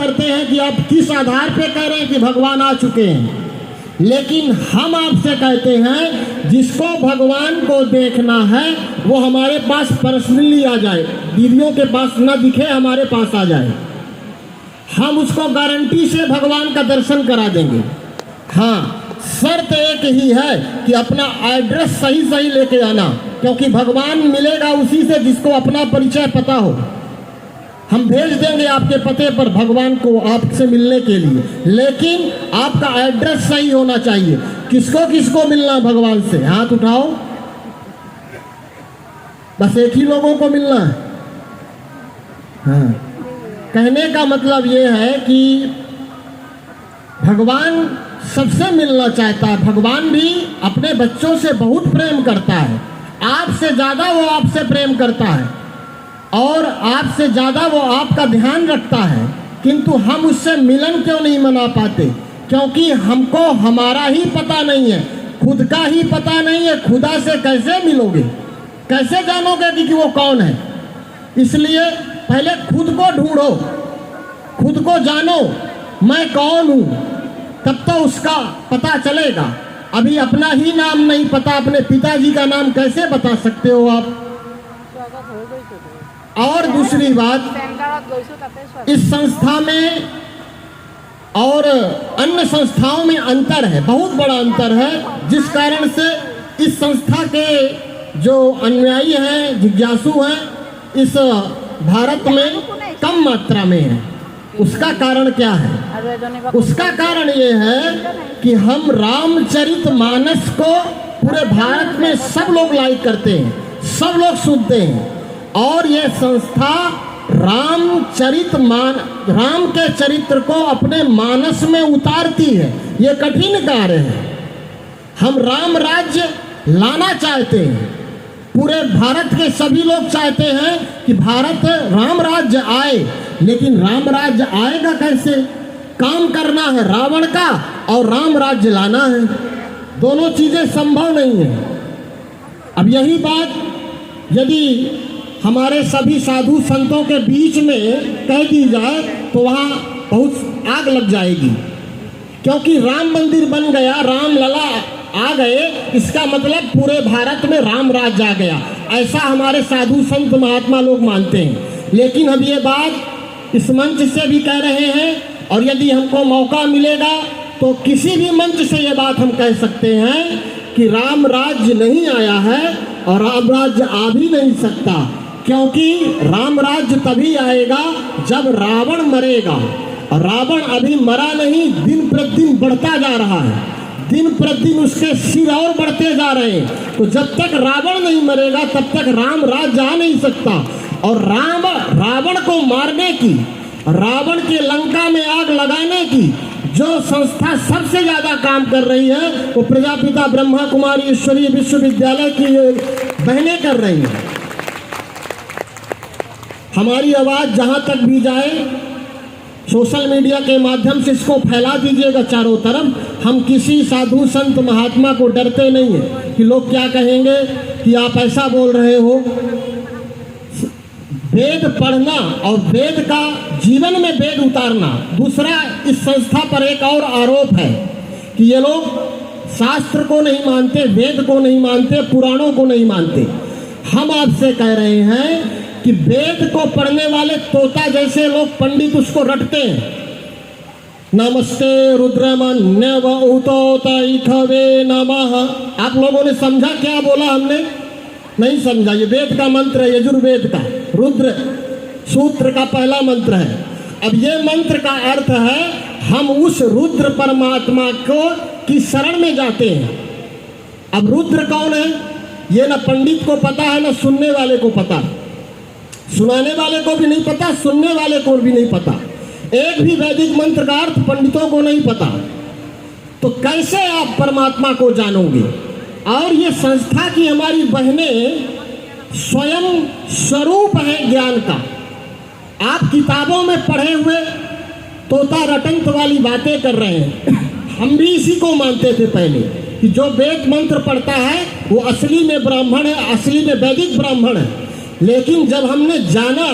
करते हैं कि आप किस आधार पे कह रहे हैं कि भगवान आ चुके हैं, लेकिन हम आपसे कहते हैं जिसको भगवान को देखना है वो हमारे पास पर्सनली आ जाए, दीदियों के पास ना दिखे, हमारे पास आ जाए, हम उसको गारंटी से भगवान का दर्शन करा देंगे। हाँ, शर्त एक ही है कि अपना एड्रेस सही सही लेके आना, क्योंकि भगवान मिलेगा उसी से जिसको अपना परिचय पता हो। हम भेज देंगे आपके पते पर भगवान को आपसे मिलने के लिए, लेकिन आपका एड्रेस सही होना चाहिए। किसको किसको मिलना भगवान से, हाथ उठाओ। बस एक ही लोगों को मिलना है। हाँ, कहने का मतलब ये है कि भगवान सबसे मिलना चाहता है। भगवान भी अपने बच्चों से बहुत प्रेम करता है, आपसे ज़्यादा वो आपसे प्रेम करता है और आपसे ज़्यादा वो आपका ध्यान रखता है, किंतु हम उससे मिलन क्यों नहीं मना पाते? क्योंकि हमको हमारा ही पता नहीं है, खुद का ही पता नहीं है। खुदा से कैसे मिलोगे, कैसे जानोगे कि वो कौन है? इसलिए पहले खुद को ढूंढो, खुद को जानो, मैं कौन हूँ, तब तो उसका पता चलेगा। अभी अपना ही नाम नहीं पता, अपने पिताजी का नाम कैसे बता सकते हो आप? और दूसरी बात, इस संस्था में और अन्य संस्थाओं में अंतर है, बहुत बड़ा अंतर है, जिस कारण से इस संस्था के जो अनुयायी हैं, जिज्ञासु हैं, इस भारत में कम मात्रा में है। उसका कारण क्या है? उसका कारण ये है कि हम रामचरितमानस को पूरे भारत में सब लोग लाइक करते हैं, सब लोग सुनते हैं, और ये संस्था राम के चरित्र को अपने मानस में उतारती है। ये कठिन कार्य है। हम राम राज्य लाना चाहते हैं, पूरे भारत के सभी लोग चाहते हैं कि भारत राम राज्य आए, लेकिन राम राज्य आएगा कैसे? काम करना है रावण का और राम राज्य लाना है, दोनों चीजें संभव नहीं है। अब यही बात यदि हमारे सभी साधु संतों के बीच में कह दी जाए तो वहाँ बहुत आग लग जाएगी, क्योंकि राम मंदिर बन गया, राम लला आ गए, इसका मतलब पूरे भारत में राम राज्य आ गया, ऐसा हमारे साधु संत महात्मा लोग मानते हैं। लेकिन हम ये बात इस मंच से भी कह रहे हैं, और यदि हमको मौका मिलेगा तो किसी भी मंच से ये बात हम कह सकते हैं कि राम राज्य नहीं आया है और राम राज्य आ भी नहीं सकता, क्योंकि राम राज्य तभी आएगा जब रावण मरेगा, और रावण अभी मरा नहीं, दिन प्रतिदिन बढ़ता जा रहा है, दिन प्रतिदिन उसके सिर और बढ़ते जा रहे हैं। तो जब तक रावण नहीं मरेगा तब तक राम राज्य आ नहीं सकता। और रावण को मारने की, रावण के लंका में आग लगाने की जो संस्था सबसे ज्यादा काम कर रही है वो प्रजापिता ब्रह्मा कुमारी ईश्वरीय विश्वविद्यालय की बहनें कर रही हैं। हमारी आवाज जहां तक भी जाए, सोशल मीडिया के माध्यम से इसको फैला दीजिएगा चारों तरफ। हम किसी साधु संत महात्मा को डरते नहीं है कि लोग क्या कहेंगे कि आप ऐसा बोल रहे हो। वेद पढ़ना और वेद का जीवन में वेद उतारना। दूसरा, इस संस्था पर एक और आरोप है कि ये लोग शास्त्र को नहीं मानते, वेद को नहीं मानते, पुराणों को नहीं मानते। हम आपसे कह रहे हैं कि वेद को पढ़ने वाले तोता जैसे लोग पंडित उसको रटते हैं। नमस्ते रुद्रमन्यव उतोतैखवे नमः। आप लोगों ने समझा क्या बोला हमने? नहीं समझा। ये वेद का मंत्र है, यजुर्वेद का रुद्र सूत्र का पहला मंत्र है। अब ये मंत्र का अर्थ है हम उस रुद्र परमात्मा को की शरण में जाते हैं। अब रुद्र कौन है ये न पंडित को पता है, न सुनने वाले को पता, सुनाने वाले को भी नहीं पता, सुनने वाले को भी नहीं पता। एक भी वैदिक मंत्र का अर्थ पंडितों को नहीं पता, तो कैसे आप परमात्मा को जानोगे? और ये संस्था की हमारी बहनें स्वयं स्वरूप है ज्ञान का। आप किताबों में पढ़े हुए तोता रटंत वाली बातें कर रहे हैं। हम भी इसी को मानते थे पहले कि जो वेद मंत्र पढ़ता है वो असली में ब्राह्मण है, असली में वैदिक ब्राह्मण है। लेकिन जब हमने जाना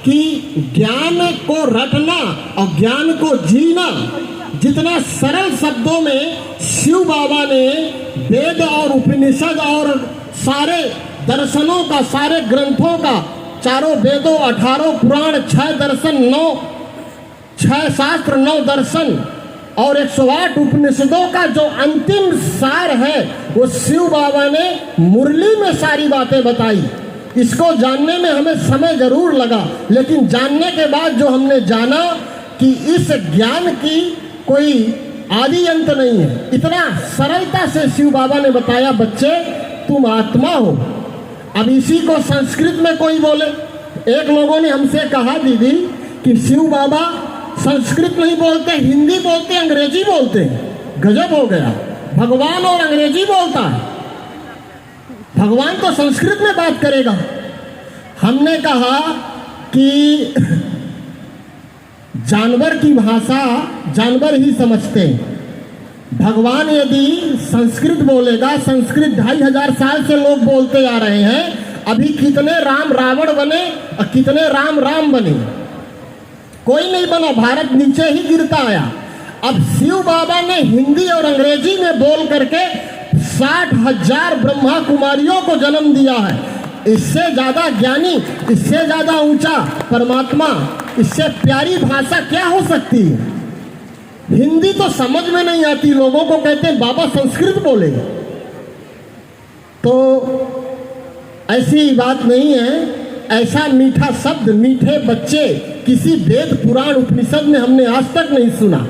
कि ज्ञान को रटना और ज्ञान को जीना जितना सरल शब्दों में शिव बाबा ने वेद और उपनिषद और सारे दर्शनों का, सारे ग्रंथों का, चारों वेदों, 18 पुराण, 6 दर्शन, 6 शास्त्र, 9 दर्शन और 108 उपनिषदों का जो अंतिम सार है वो शिव बाबा ने मुरली में सारी बातें बताई। इसको जानने में हमें समय जरूर लगा, लेकिन जानने के बाद जो हमने जाना कि इस ज्ञान की कोई आदि अंत नहीं है। इतना सरलता से शिव बाबा ने बताया, बच्चे तुम आत्मा हो। अब इसी को संस्कृत में कोई बोले, एक लोगों ने हमसे कहा दीदी कि शिव बाबा संस्कृत नहीं बोलते, हिंदी बोलते, अंग्रेजी बोलते हैं। गजब हो गया, भगवान और अंग्रेजी बोलता है, भगवान तो संस्कृत में बात करेगा। हमने कहा कि जानवर की भाषा जानवर ही समझते हैं। भगवान यदि संस्कृत बोलेगा, संस्कृत 2500 साल से लोग बोलते आ रहे हैं, अभी कितने राम रावण बने और कितने राम राम बने, कोई नहीं बना, भारत नीचे ही गिरता आया। अब शिव बाबा ने हिंदी और अंग्रेजी में बोल करके 60,000 ब्रह्मा कुमारियों को जन्म दिया है। इससे ज्यादा ज्ञानी, इससे ज्यादा ऊंचा परमात्मा, इससे प्यारी भाषा क्या हो सकती है। हिंदी तो समझ में नहीं आती, लोगों को कहते हैं बाबा संस्कृत बोले, तो ऐसी बात नहीं है। ऐसा मीठा शब्द, मीठे बच्चे किसी वेद पुराण उपनिषद में हमने आज तक नहीं सुना।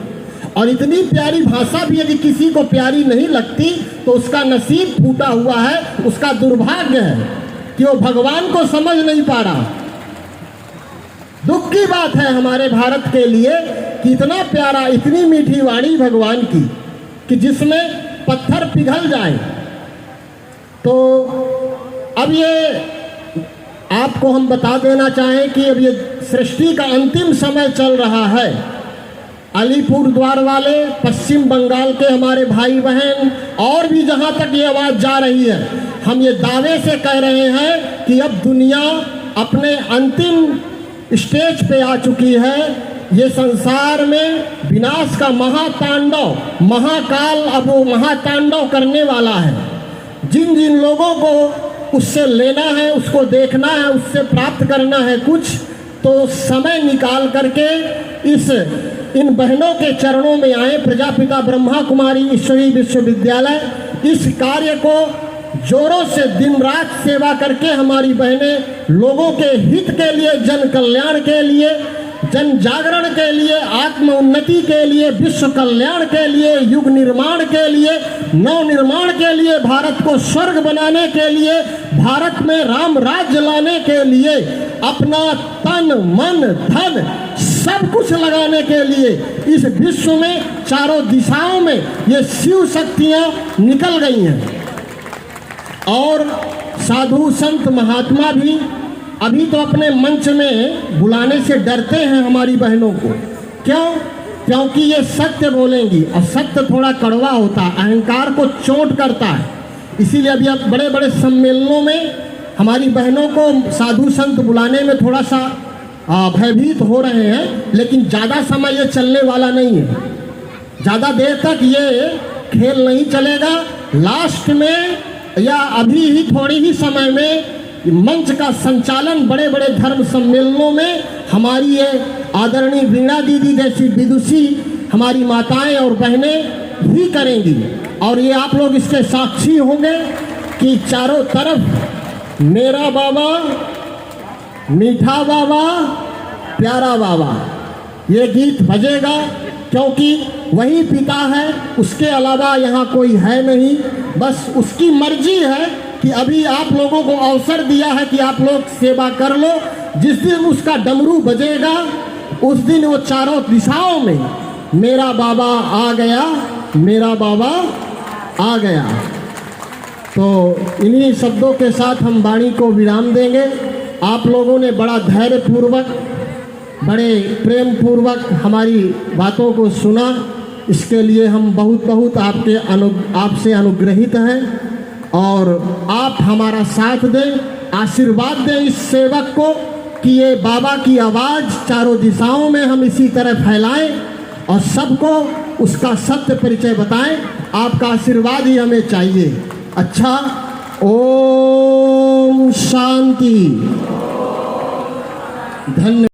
और इतनी प्यारी भाषा भी यदि किसी को प्यारी नहीं लगती तो उसका नसीब फूटा हुआ है, उसका दुर्भाग्य है कि वो भगवान को समझ नहीं पा रहा। दुख की बात है हमारे भारत के लिए कि इतना प्यारा, इतनी मीठी वाणी भगवान की कि जिसमें पत्थर पिघल जाए। तो अब ये आपको हम बता देना चाहें कि अब ये सृष्टि का अंतिम समय चल रहा है। अलीपुर द्वार वाले, पश्चिम बंगाल के हमारे भाई बहन और भी जहां तक ये आवाज़ जा रही है, हम ये दावे से कह रहे हैं कि अब दुनिया अपने अंतिम स्टेज पे आ चुकी है। ये संसार में विनाश का महातांडव, महाकाल अब वो महातांडव करने वाला है। जिन जिन लोगों को उससे लेना है, उसको देखना है, उससे प्राप्त करना है कुछ, तो समय निकाल करके इन बहनों के चरणों में आए। प्रजापिता ब्रह्मा कुमारी ईश्वरी विश्वविद्यालय इस कार्य को जोरों से दिन रात सेवा करके हमारी बहनें लोगों के हित के लिए, जन कल्याण के लिए, जन जागरण के लिए, आत्म उन्नति के लिए, विश्व कल्याण के लिए, युग निर्माण के लिए, नव निर्माण के लिए, भारत को स्वर्ग बनाने के लिए, भारत में राम राज्य लाने के लिए अपना तन मन धन सब कुछ लगाने के लिए इस विश्व में चारों दिशाओं में ये शिव शक्तियाँ निकल गई हैं। और साधु संत महात्मा भी अभी तो अपने मंच में बुलाने से डरते हैं हमारी बहनों को। क्यों? क्योंकि ये सत्य बोलेंगी और सत्य थोड़ा कड़वा होता है, अहंकार को चोट करता है। इसीलिए अभी आप बड़े बड़े सम्मेलनों में हमारी बहनों को साधु संत बुलाने में थोड़ा सा भयभीत हो रहे हैं, लेकिन ज़्यादा समय ये चलने वाला नहीं है। ज़्यादा देर तक ये खेल नहीं चलेगा। लास्ट में या अभी ही थोड़ी ही समय में मंच का संचालन बड़े बड़े धर्म सम्मेलनों में हमारी ये आदरणीय वीणा दीदी जैसी विदुषी हमारी माताएं और बहनें ही करेंगी। और ये आप लोग इसके साक्षी होंगे कि चारों तरफ मेरा बाबा, मीठा बाबा, प्यारा बाबा ये गीत बजेगा, क्योंकि वही पिता है, उसके अलावा यहाँ कोई है नहीं। बस उसकी मर्जी है कि अभी आप लोगों को अवसर दिया है कि आप लोग सेवा कर लो। जिस दिन उसका डमरू बजेगा उस दिन वो चारों दिशाओं में मेरा बाबा आ गया, मेरा बाबा आ गया। तो इन्हीं शब्दों के साथ हम वाणी को विराम देंगे। आप लोगों ने बड़ा धैर्य पूर्वक, बड़े प्रेम पूर्वक हमारी बातों को सुना, इसके लिए हम बहुत बहुत आपसे अनुग्रहित हैं। और आप हमारा साथ दें, आशीर्वाद दें इस सेवक को कि ये बाबा की आवाज़ चारों दिशाओं में हम इसी तरह फैलाएं और सबको उसका सत्य परिचय बताएं। आपका आशीर्वाद ही हमें चाहिए। अच्छा, ओम शांति। धन्यवाद।